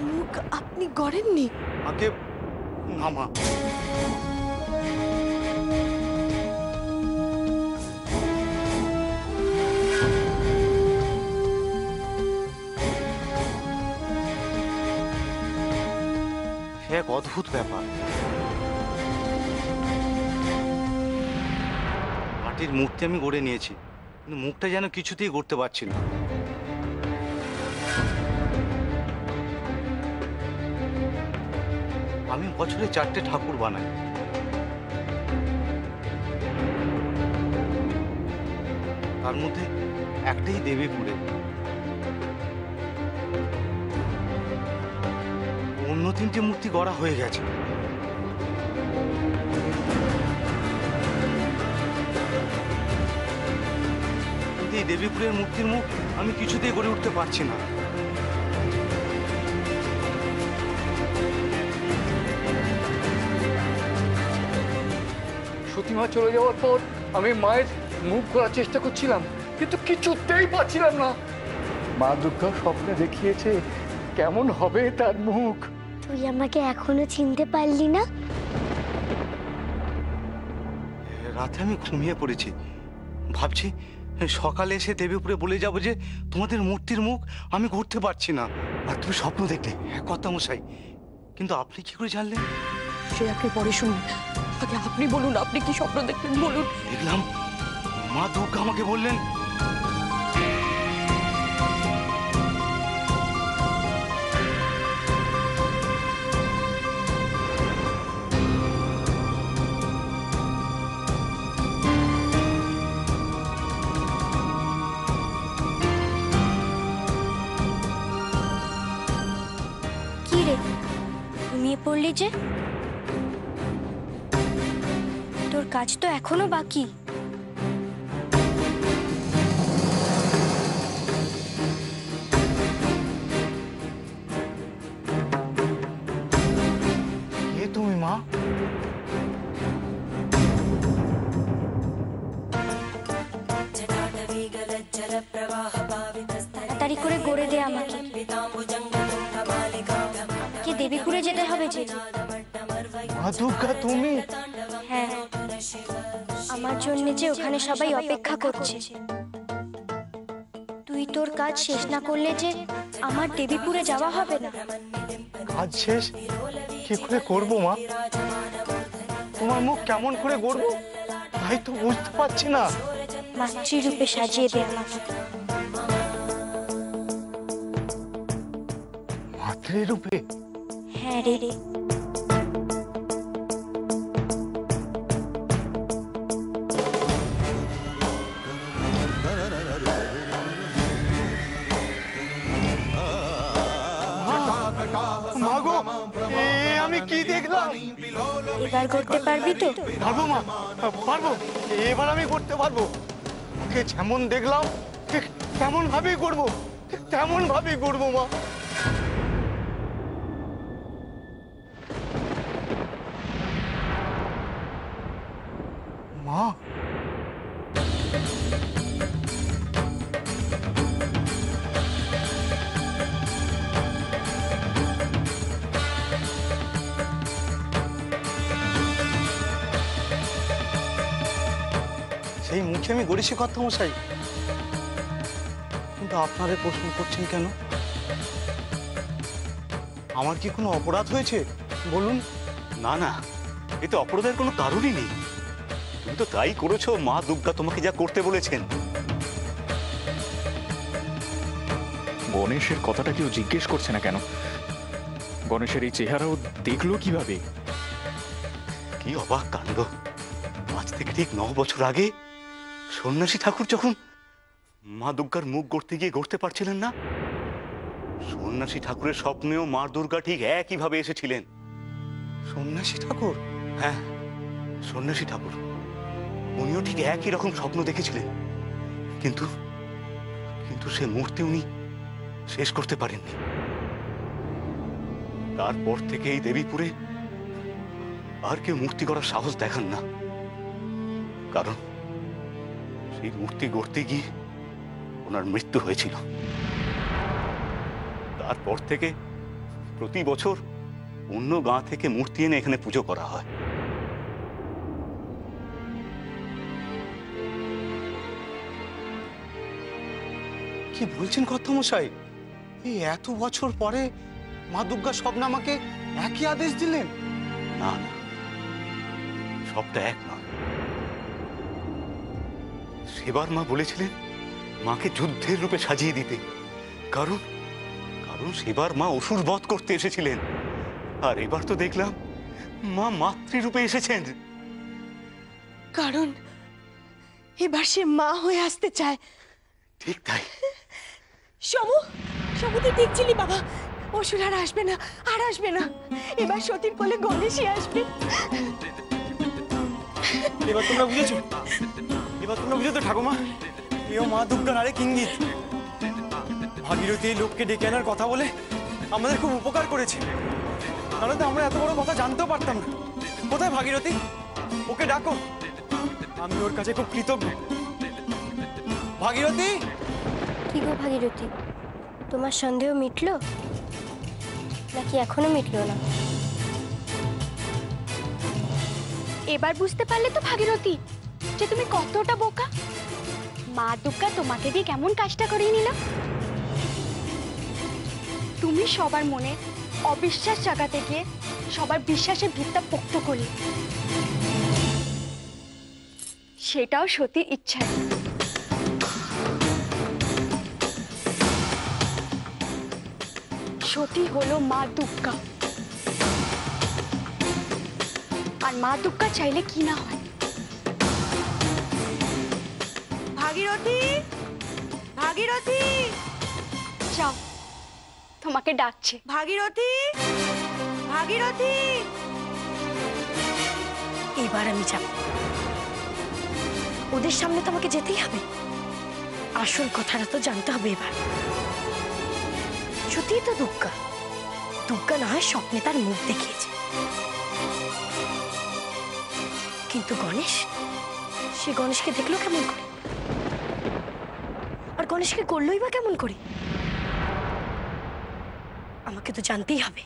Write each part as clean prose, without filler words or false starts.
মুখ আপনি গড়েননি? আগে না মা, এক অদ্ভুত ব্যাপার। মাটির মূর্তি আমি গড়ে নিয়েছি, কিন্তু মুখটা যেন কিছুতেই গড়তে পারছি না। আমি বছরে 4টে ঠাকুর বানাই, তার মধ্যে একটাই দেবীপুরে। অন্য 3টে মূর্তি গড়া হয়ে গেছে। কিন্তু এই দেবীপুরের মূর্তির মুখ আমি কিছুতেই গড়ে উঠতে পারছি না। সতীমা চলে যাওয়ার পর আমি মায়ের মুখ করার চেষ্টা করছিলাম, কিন্তু কিছুতেই পারছিলাম না। মা দুর্গা স্বপ্নে দেখিয়েছে কেমন হবে তার মুখ। তুই আমাকে এখনো চিনতে পারলি না? রাতে আমি ঘুমিয়ে পড়েছি, ভাবছি সকালে এসে দেবীপুরে বলে যাব যে তোমাদের মূর্তির মুখ আমি গড়তে পারছি না। আর তুমি স্বপ্ন দেখলে। কথা মশাই, কিন্তু আপনি কি করে জানলেন? সে আগে পরে শুনুন, আগে আপনি বলুন, আপনি কি স্বপ্ন দেখলেন বলুন। দেখলাম মা দুর্গা আমাকে বললেন কি রে, ঘুমিয়ে পড়লি যে? তোর কাজ তো এখনো বাকি। কে তুমি মা? তাড়াতাড়ি করে গড়ে দে আমাকে। কি দেবীপুরে যেতে হবে যে? মা দুর্গা তুমি? হ্যাঁ, আমার জন্য যে ওখানে সবাই অপেক্ষা করছে। তুই তোর কাজ শেষ না করলে যে আমার দেবীপুরে যাওয়া হবে না। কাজ শেষ কি করে করবো মা? তোমার মুখ কেমন করে গড়বো তাই তো বুঝতে পারছি না। মাতৃরূপে সাজিয়ে দে আমাকে। মাতৃরূপে? হ্যাঁ রে। মাগো, আমি কি দেখলাম? এবার করতে পারবি তো? পারবো মা, পারবো। এবার আমি করতে পারবো। ওকে যেমন দেখলাম ঠিক তেমন ভাবেই করবো, ঠিক তেমন ভাবেই করবো মা। মা, সেই মুখে আমি গড়েছি কথা মশাই, কিন্তু আপনারা প্রশ্ন করছেন কেন? আমার কি কোনো অপরাধ হয়েছে বলুন? না না, এতে অপরাধের কোনো কারণই নেই। তুমি তো তাই করেছো মা দুর্গা তোমাকে যা করতে বলেছেন। গণেশের কথাটা কেউ জিজ্ঞেস করছে না কেন? গণেশের এই চেহারাও দেখলো কিভাবে? কি অবাক কাণ্ড! আজ থেকে ঠিক 9 বছর আগে সন্ন্যাসী ঠাকুর যখন মা দুর্গার মুখ গড়তে গিয়ে গড়তে পারছিলেন না, সন্ন্যাসী ঠাকুরের স্বপ্নেও মা দুর্গা ঠিক একইভাবে এসেছিলেন। সন্ন্যাসী ঠাকুর? হ্যাঁ, সন্ন্যাসী ঠাকুর। উনিও ঠিক একই রকম স্বপ্ন দেখেছিলেন, কিন্তু কিন্তু সে মূর্তি উনি শেষ করতে পারেননি। তারপর থেকে এই দেবীপুরে আর কেউ মূর্তি করার সাহস দেখান না, কারণ সেই মূর্তি গড়তে গিয়ে ওনার মৃত্যু হয়েছিল। তারপর থেকে প্রতি বছর অন্য গাঁ থেকে মূর্তি এনে এখানে পুজো করা হয়। কি বলছেন কর্তামশাই? এই এত বছর পরে মা দুর্গা স্বপ্ন আমাকে একই আদেশ দিলেন? না না, সবটা এক নয়। সেবার মা বলেছিলেন মাকে যুদ্ধের রূপে সাজিয়ে দিতে, কারণ কারণ সেবার মা অসুর বধ করতে এসেছিলেন। আর এবার তো দেখলাম মা মাতৃরূপে এসেছেন। কারণ এবার সে মা হয়ে আসতে চায়। ঠিক তাই। সমু, সমু তুই ঠিক ছিলি বাবা। অসুর আর আসবে না, আর আসবে না। এবার সতীর কোলে গণেশই আসবে। এবার তোমরা বুঝেছো? এবার তোমরা বুঝেছো ঠাকুমা? এও মা দুর্গার আরেক ইঙ্গিত। ভাগীরথী এই লোককে ডেকে আনার কথা বলে আমাদের খুব উপকার করেছে, নাহলে তো আমরা এত বড় কথা জানতেও পারতাম না। কোথায় ভাগীরথী? ওকে ডাকো, আমি ওর কাছে খুব কৃতজ্ঞ। ভাগীরথী! কি গো ভাগীরথী, তোমার সন্দেহ মিটলো নাকি এখনো মিটলো না? এবার বুঝতে পারলে তো ভাগীরথী যে তুমি কতটা বোকা। মা দুর্গা তোমাকে দিয়ে কেমন কাজটা করিয়ে নিল। তুমি সবার মনে অবিশ্বাস জাগাতে গিয়ে সবার বিশ্বাসের ভিতটা পোক্ত করলে, সেটাও সতীর ইচ্ছায়। সতী হলো মা দুর্গা, আর মা দুর্গা চাইলে কি না হয়। ভাগীরথী, ভাগীরথী, যাও, তোমাকে ডাকছে। ভাগীরথী, ভাগীরথী। এবার আমি যাব। ওদের সামনে তো আমাকে যেতেই হবে। আসল কথাটা তো জানতে হবে এবার। সত্যিই তো দুর্গা, দুর্গা না হয় স্বপ্নে তার মুখ দেখিয়েছে, কিন্তু গণেশ, সে গণেশকে দেখলো কেমন করে? আর গণেশকে করলোই বা কেমন করে? আমাকে তো জানতেই হবে,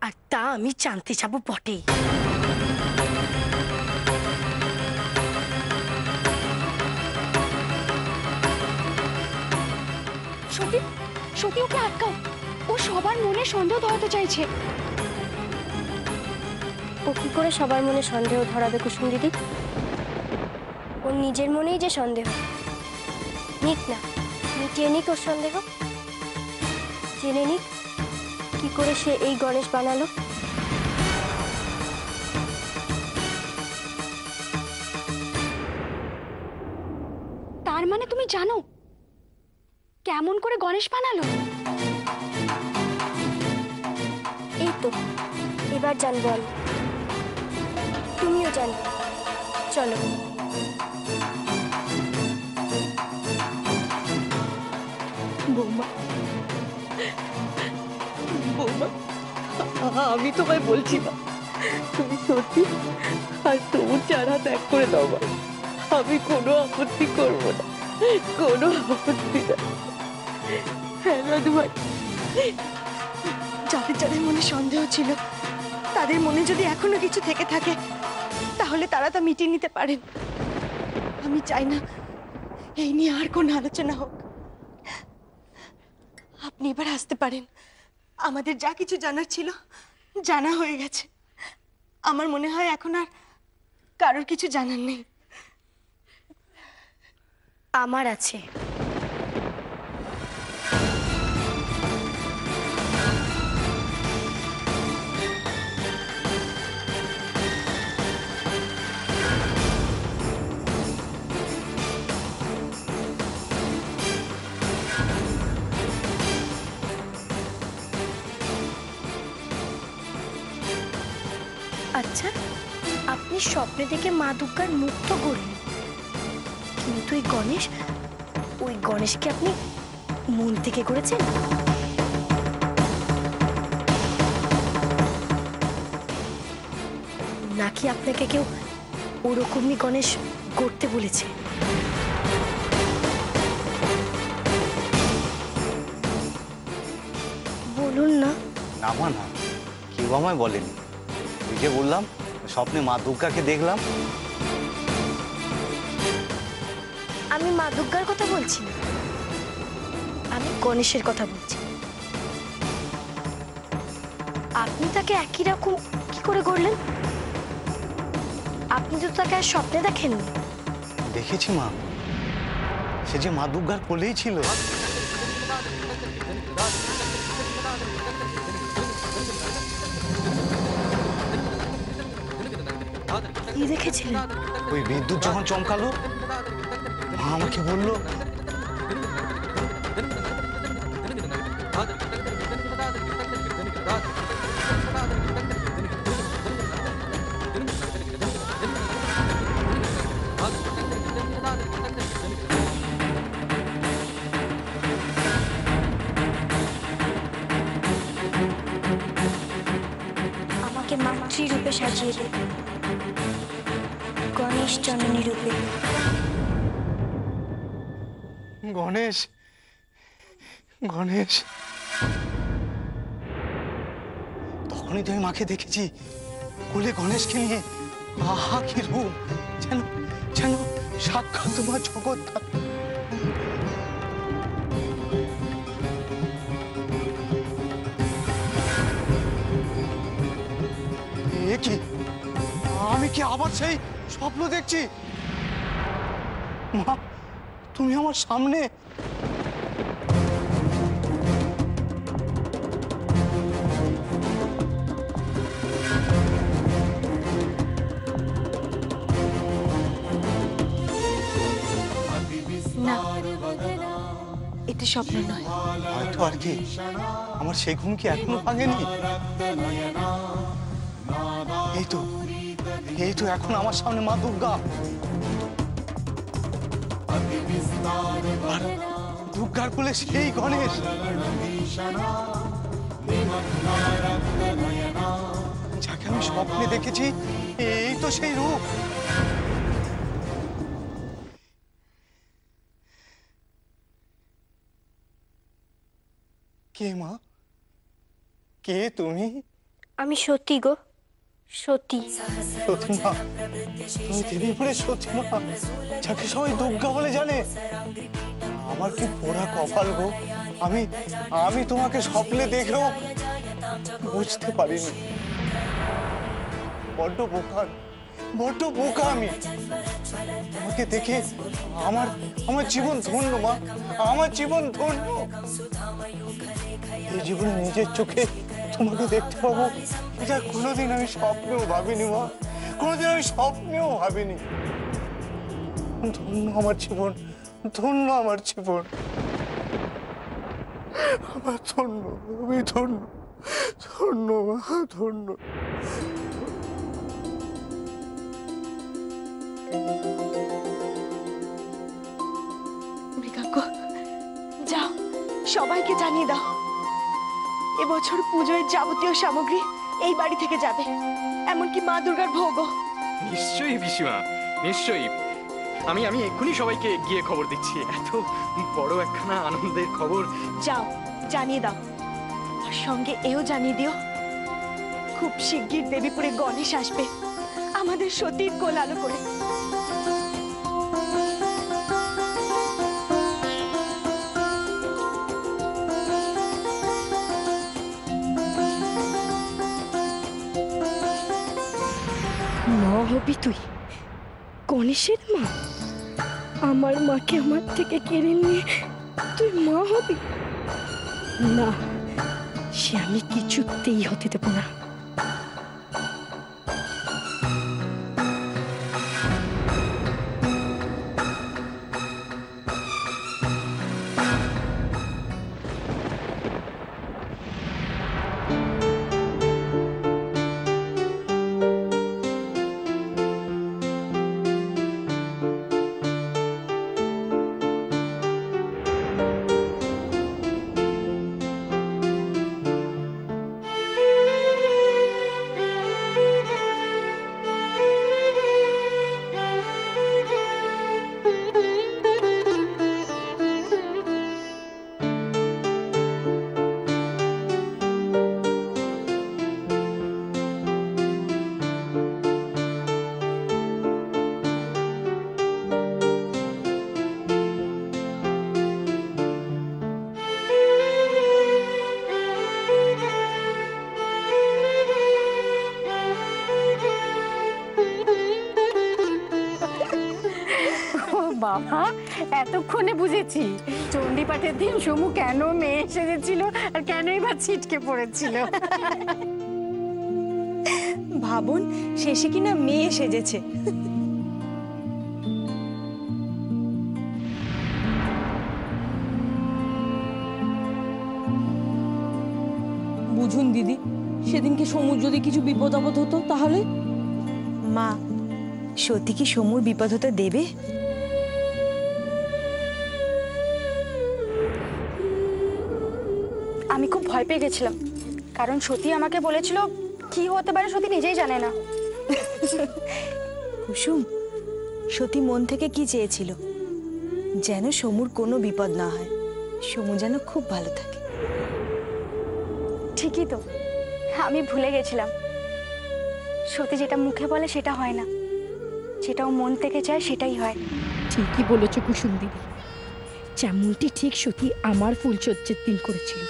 আর তা আমি জানতে যাবো বটেই। সতী, সতী ওকে আটকাও। ও সবার মনে সন্দেহ ধরাতে চাইছে। ও কি করে সবার মনে সন্দেহ ধরাবে কুসুম দিদি? ওর নিজের মনেই যে সন্দেহ। নিক না, মিটিয়ে নিক ওর সন্দেহ। জেনে নিক কি করে সে এই গণেশ বানালো। তার মানে তুমি জানো কেমন করে গণেশ বানালো? এই তো এবার জানবো আমি, তুমিও জানবে। চলো। বৌমা, বৌমা, আমি তোমায় বলছি না, তুমি সত্যি আর তবু চারা ত্যাগ করে দাও। আমি কোনো আপত্তি করবো না, কোনো আপত্তি না। হ্যাঁ দাদু ভাই, যাদের যাদের মনে সন্দেহ ছিল, তাদের মনে যদি এখনো কিছু থেকে থাকে, তাহলে তারা তা মিটিয়ে নিতে পারেন। আমি চাই না এই নিয়ে আর কোনো আলোচনা হোক। আপনি এবার আসতে পারেন। আমাদের যা কিছু জানার ছিল জানা হয়ে গেছে। আমার মনে হয় এখন আর কারোর কিছু জানার নেই। আমার আছে। আচ্ছা, আপনি স্বপ্নে দেখে মা দুর্গার মুখ তো গড়লেন, কিন্তু ওই গণেশকে আপনি মন থেকে করেছেন? নাকি আপনাকে কেউ ওরকমই গণেশ গড়তে বলেছে? না মা না, কেউ আমায় বলেনি। ওই যে বললাম, স্বপ্নে মা দুর্গাকে দেখলাম। আমি মা দুর্গার কথা বলছি না, আমি গণেশের কথা বলছি। আপনি তাকে একই রকম কি করে গড়লেন? আপনি তো তাকে আর স্বপ্নে দেখেননি। দেখেছি মা, সে যে মা দুর্গার কোলেই ছিল। কি দেখেছিলেন? ওই বিদ্যুৎ যখন চমকালো, মা আমাকে বলল, আমাকে মাতৃরূপে সাজিয়ে দে, গণেশ জননী রূপে। গণেশ, গণেশ। তখনই তো আমি মাকে দেখেছি কোলে গণেশকে নিয়ে। আহা কি রূপ, যেন যেন সাক্ষাৎ তোমার জগৎ। এ কি, আমি কি আবার সেই স্বপ্ন দেখছি? মা, তুমি আমার সামনে। না, এটি স্বপ্ন নয়। হয়তো আর কি, আমার সেই ঘুম কি এখনো ভাঙেনি? এই তো এখন আমার সামনে মা দুর্গা। আর দুর্গার কোলে সেই গণেশ, যাকে আমি স্বপ্নে দেখেছি। এই তো সেই রূপ। কে মা, কে তুমি? আমি সত্যি গো, সত্যি। সত্যি মা, তুমি দেবীপুরে সত্যি মা, যাকে সবাই দুর্গা বলে জানে। আমার কি পোড়া কপাল গো, আমি তোমাকে স্বপ্নে দেখেও বুঝতে পারিনি। বড্ড বোকা আমি। তোমাকে দেখে আমার জীবন ধন্য মা, আমার জীবন ধন্য। এই জীবনে নিজের চোখে তোমাকে দেখতে পাবো, এটা কোনোদিন আমি স্বপ্নেও ভাবিনি মা, কোনোদিন আমি স্বপ্নেও ভাবিনি। ধন্য আমার জীবন, ধন্য আমার জীবন, আমার ধন্য, আমি ধন্য, ধন্য মা, ধন্য। মৃগাঙ্ক, যাও সবাইকে জানিয়ে দাও, এবছর পুজোর যাবতীয় সামগ্রী এই বাড়ি থেকে যাবে, এমনকি মা দুর্গার ভোগও। নিশ্চয়ই পিসিমা, নিশ্চয়ই। আমি এক্ষুনি সবাইকে গিয়ে খবর দিচ্ছি। এত বড় একখানা আনন্দের খবর। যাও জানিয়ে দাও, আর সঙ্গে এও জানিয়ে দিও, খুব শিগগির দেবীপুরে গণেশ আসবে আমাদের সতীর কোল আলো করে। মা হবি তুই, গণেশের মা? আমার মাকে আমার থেকে কেড়ে নিয়ে তুই মা হবি? না, সে আমি কিছুতেই হতে দেব না। বাবা, এতক্ষণে বুঝেছি চণ্ডীপাঠের দিন সমু কেন মেয়ে সেজেছিল আর কেনই বা ছিটকে পড়েছিল। ভাবুন, শেষে কিনা মেয়ে সেজেছে। বুঝুন দিদি, সেদিনকে সমুর যদি কিছু বিপদ আপদ হতো তাহলে? মা, সত্যি কি সমুর বিপদ হতে দেবে? আমি খুব ভয় পেয়ে গেছিলাম, কারণ সতী আমাকে বলেছিল কি হতে পারে সতী নিজেই জানে না। কুসুম, সতী মন থেকে কি চেয়েছিল? যেন সমুর কোনো বিপদ না হয়, সমু যেন খুব ভালো থাকে। ঠিকই তো, আমি ভুলে গেছিলাম সতী যেটা মুখে বলে সেটা হয় না, যেটা ও মন থেকে চায় সেটাই হয়। ঠিকই বলেছ কুসুম দিদি, যেমনটি ঠিক সতী আমার ফুলসজ্জার দিন করেছিল,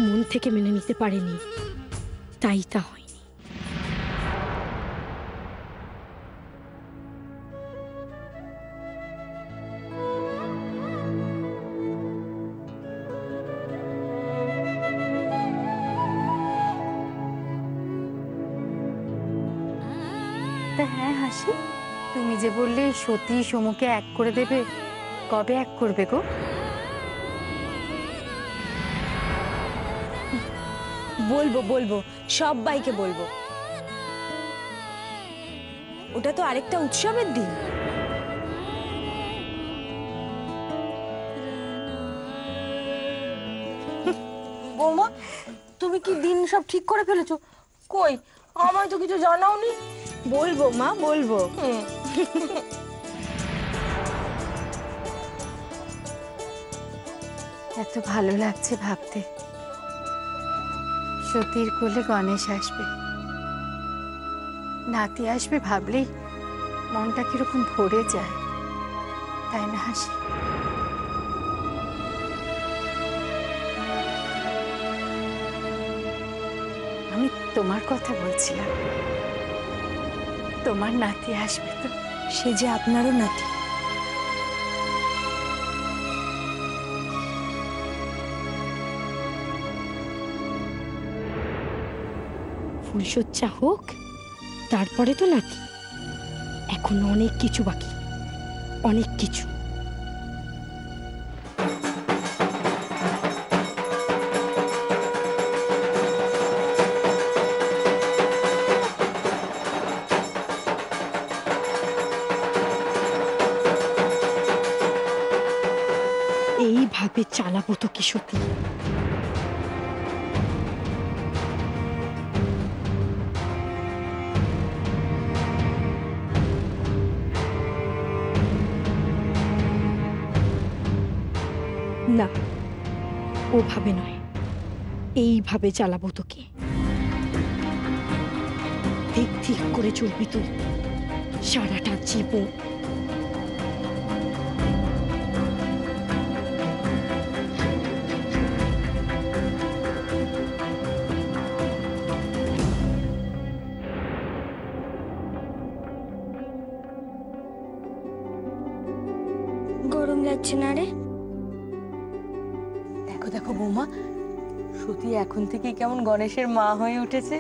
মন থেকে মেনে নিতে পারেনি, তাই তা হয়নি। হ্যাঁ হাসি, তুমি যে বললে সতী সমুকে এক করে দেবে, কবে এক করবে গো? বলবো বলবো, সবাইকে বলবো। ওটা তো আরেকটা উৎসবের দিন। বৌমা, তুমি কি দিন সব ঠিক করে ফেলেছো? কই, আমায় তো কিছু জানাওনি। বলবো মা, বলবো। এত ভালো লাগছে ভাবতে, সতীর কোলে গণেশ আসবে, নাতি আসবে ভাবলেই মনটা কিরকম ভরে যায়, তাই না হাসি? আমি তোমার কথা বলছিলাম, তোমার নাতি আসবে তো। সে যে আপনারও নাতি। ফুলসজ্জা হোক, তারপরে তো নাতি। এখন অনেক কিছু বাকি, অনেক কিছু। এইভাবে চালাবো তো কি সত্যি? না, ওভাবে নয়, এইভাবে চালাবো তোকে। ঠিক ঠিক করে চলবি তুই সারাটা জীবন। গরম লাগছে না রে? দেখো দেখো বৌমা, সতী এখন থেকে কেমন গণেশের মা হয়ে উঠেছে।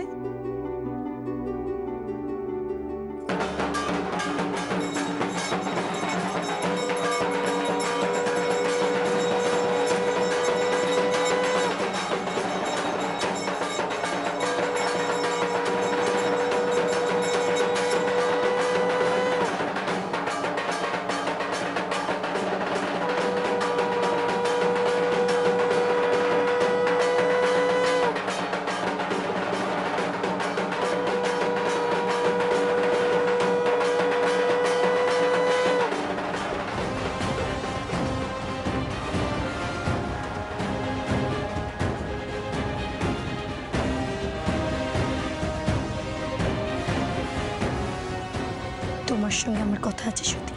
তোমার সঙ্গে আমার কথা আছে সত্যি,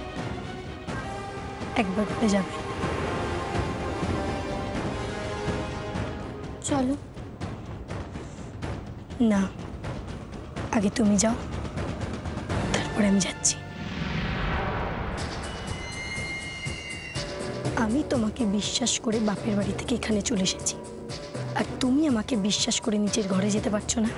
একবার ঘুরে যাবে। চলো। না, আগে তুমি যাও, তারপরে আমি যাচ্ছি। আমি তোমাকে বিশ্বাস করে বাপের বাড়ি থেকে এখানে চলে এসেছি, আর তুমি আমাকে বিশ্বাস করে নিজের ঘরে যেতে পারছো না।